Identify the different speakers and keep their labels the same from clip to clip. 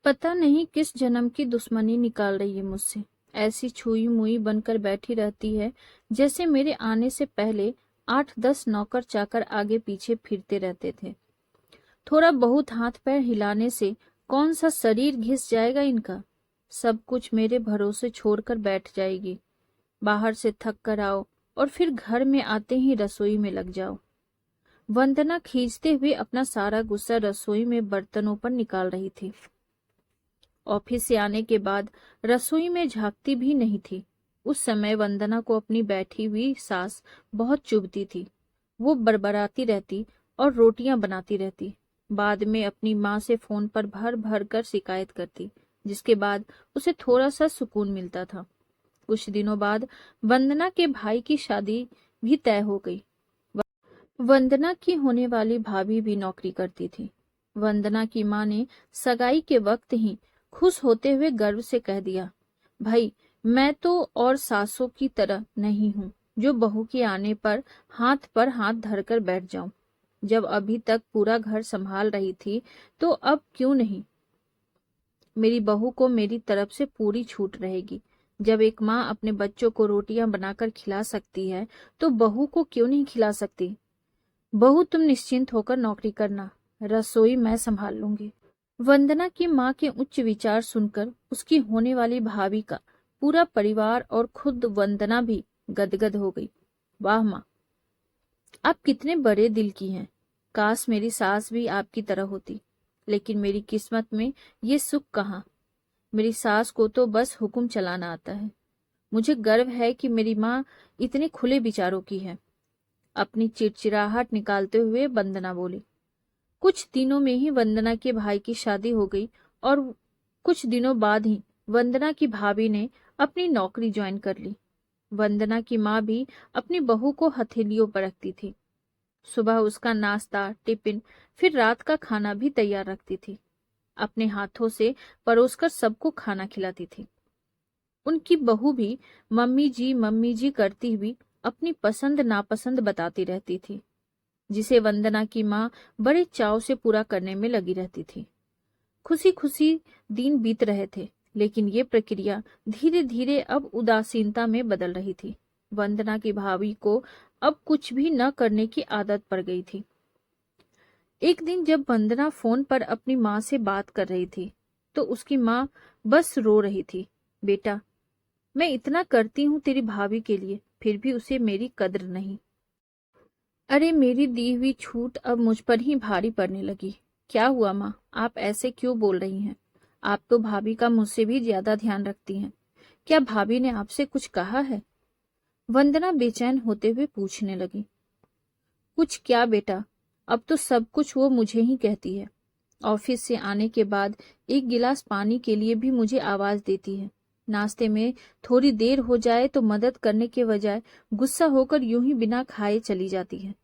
Speaker 1: पता नहीं किस जन्म की दुश्मनी निकाल रही है मुझसे। ऐसी छुई मुई बनकर बैठी रहती है जैसे मेरे आने से पहले 8-10 नौकर चाकर आगे पीछे फिरते रहते थे। थोड़ा बहुत हाथ पैर हिलाने से कौन सा शरीर घिस जाएगा इनका। सब कुछ मेरे भरोसे छोड़कर बैठ जाएगी। बाहर से थक कर आओ और फिर घर में आते ही रसोई में लग जाओ। वंदना खींचते हुए अपना सारा गुस्सा रसोई में बर्तनों पर निकाल रही थी। ऑफिस से आने के बाद रसोई में झांकती भी नहीं थी। उस समय वंदना को अपनी बैठी हुई सास बहुत चुभती थी। वो बड़बड़ाती रहती और रोटियां बनाती रहती। बाद में अपनी माँ से फोन पर भर भर कर शिकायत करती, जिसके बाद उसे थोड़ा सा सुकून मिलता था। कुछ दिनों बाद वंदना के भाई की शादी भी तय हो गई। वंदना की होने वाली भाभी भी नौकरी करती थी। वंदना की माँ ने सगाई के वक्त ही खुश होते हुए गर्व से कह दिया, भाई मैं तो और सासों की तरह नहीं हूँ जो बहू के आने पर हाथ धरकर बैठ जाऊं। जब अभी तक पूरा घर संभाल रही थी तो अब क्यों नहीं। मेरी बहू को मेरी तरफ से पूरी छूट रहेगी। जब एक माँ अपने बच्चों को रोटियां बनाकर खिला सकती है तो बहू को क्यों नहीं खिला सकती। बहू तुम निश्चिंत होकर नौकरी करना, रसोई मैं संभाल लूंगी। वंदना की माँ के उच्च विचार सुनकर उसकी होने वाली भाभी का पूरा परिवार और खुद वंदना भी गदगद हो गई। वाह माँ, आप कितने बड़े दिल की हैं। काश मेरी सास भी आपकी तरह होती, लेकिन मेरी किस्मत में ये सुख कहाँ। मेरी सास को तो बस हुक्म चलाना आता है। मुझे गर्व है कि मेरी माँ इतने खुले विचारों की है। अपनी चिड़चिड़ाहट निकालते हुए वंदना बोली। कुछ दिनों में ही वंदना के भाई की शादी हो गई और कुछ दिनों बाद ही वंदना की भाभी ने अपनी नौकरी ज्वाइन कर ली। वंदना की माँ भी अपनी बहू को हथेलियों पर रखती थी। सुबह उसका नाश्ता, टिफिन, फिर रात का खाना भी तैयार रखती थी। अपने हाथों से परोसकर सबको खाना खिलाती थी। उनकी बहू भी मम्मी जी करती हुई अपनी पसंद नापसंद बताती रहती थी, जिसे वंदना की माँ बड़े चाव से पूरा करने में लगी रहती थी। खुशी खुशी दिन बीत रहे थे, लेकिन ये प्रक्रिया धीरे धीरे अब उदासीनता में बदल रही थी। वंदना की भाभी को अब कुछ भी न करने की आदत पड़ गई थी। एक दिन जब वंदना फोन पर अपनी माँ से बात कर रही थी तो उसकी माँ बस रो रही थी। बेटा, मैं इतना करती हूँ तेरी भाभी के लिए, फिर भी उसे मेरी कद्र नहीं। अरे मेरी दी हुई छूट अब मुझ पर ही भारी पड़ने लगी। क्या हुआ माँ, आप ऐसे क्यों बोल रही हैं? आप तो भाभी का मुझसे भी ज्यादा ध्यान रखती हैं। क्या भाभी ने आपसे कुछ कहा है? वंदना बेचैन होते हुए पूछने लगी। कुछ क्या बेटा, अब तो सब कुछ वो मुझे ही कहती है। ऑफिस से आने के बाद एक गिलास पानी के लिए भी मुझे आवाज देती है। नाश्ते में थोड़ी देर हो जाए तो मदद करने के बजाय गुस्सा होकर यूं ही बिना खाए चली जाती है।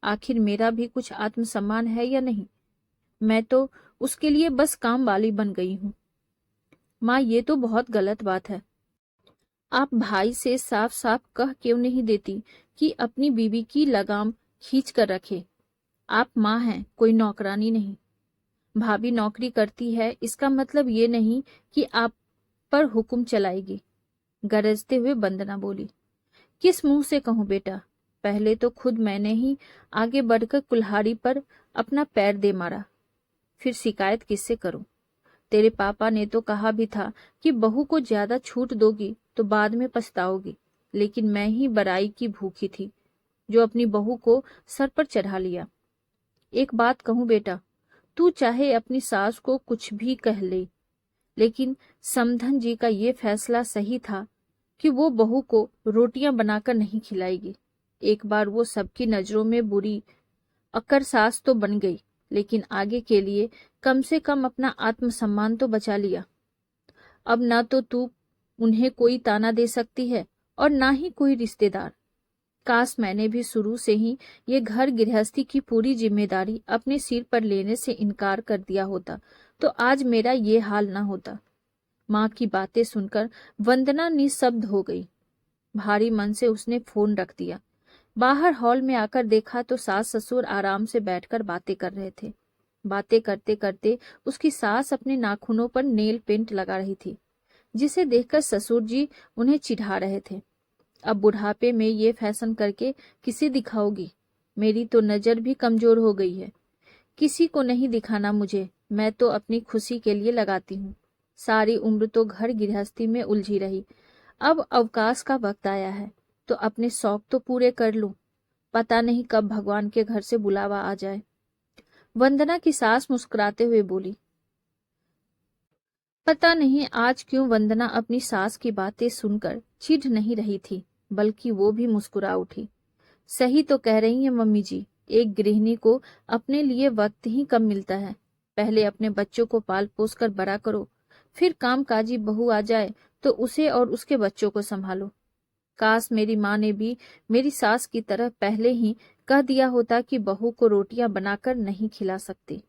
Speaker 1: आखिर मेरा भी कुछ आत्मसम्मान है या नहीं? मैं तो उसके लिए बस काम वाली बन गई हूँ। माँ, ये तो बहुत गलत बात है। आप भाई से साफ साफ कह क्यों नहीं देती कि अपनी बीवी की लगाम खींच कर रखे? आप माँ हैं, कोई नौकरानी नहीं। भाभी नौकरी करती है इसका मतलब ये नहीं कि आप पर हुक्म चलाएगी। गरजते हुए वंदना बोली। किस मुंह से कहूं बेटा? पहले तो खुद मैंने ही आगे बढ़कर कुल्हाड़ी पर अपना पैर दे मारा, फिर शिकायत किससे करूं? तेरे पापा ने तो कहा भी था कि बहू को ज्यादा छूट दोगी तो बाद में पछताओगी, लेकिन मैं ही बड़ाई की भूखी थी जो अपनी बहू को सर पर चढ़ा लिया। एक बात कहूं बेटा, तू चाहे अपनी सास को कुछ भी कह ले, लेकिन समधन जी का ये फैसला सही था कि वो बहू को रोटियां बनाकर नहीं खिलाएगी। एक बार वो सबकी नजरों में बुरी अक्कर सास तो बन गई, लेकिन आगे के लिए कम से कम अपना आत्मसम्मान तो बचा लिया। अब ना तो तू उन्हें कोई ताना दे सकती है और ना ही कोई रिश्तेदार। काश मैंने भी शुरू से ही ये घर गृहस्थी की पूरी जिम्मेदारी अपने सिर पर लेने से इनकार कर दिया होता तो आज मेरा ये हाल ना होता। माँ की बातें सुनकर वंदना निशब्द हो गई। भारी मन से उसने फोन रख दिया। बाहर हॉल में आकर देखा तो सास ससुर आराम से बैठकर बातें कर रहे थे। बातें करते करते उसकी सास अपने नाखूनों पर नेल पेंट लगा रही थी, जिसे देखकर ससुर जी उन्हें चिढ़ा रहे थे। अब बुढ़ापे में ये फैशन करके किसे दिखाओगी? मेरी तो नजर भी कमजोर हो गई है। किसी को नहीं दिखाना मुझे, मैं तो अपनी खुशी के लिए लगाती हूँ। सारी उम्र तो घर गृहस्थी में उलझी रही, अब अवकाश का वक्त आया है तो अपने शौक तो पूरे कर लूं। पता नहीं कब भगवान के घर से बुलावा आ जाए। वंदना की सास मुस्कुराते हुए बोली। पता नहीं आज क्यों वंदना अपनी सास की बातें सुनकर चिढ़ नहीं रही थी, बल्कि वो भी मुस्कुरा उठी। सही तो कह रही हैं मम्मी जी, एक गृहिणी को अपने लिए वक्त ही कम मिलता है। पहले अपने बच्चों को पाल पोस कर बड़ा करो, फिर कामकाजी बहू आ जाए तो उसे और उसके बच्चों को संभालो। काश मेरी माँ ने भी मेरी सास की तरह पहले ही कह दिया होता कि बहू को रोटियां बनाकर नहीं खिला सकती।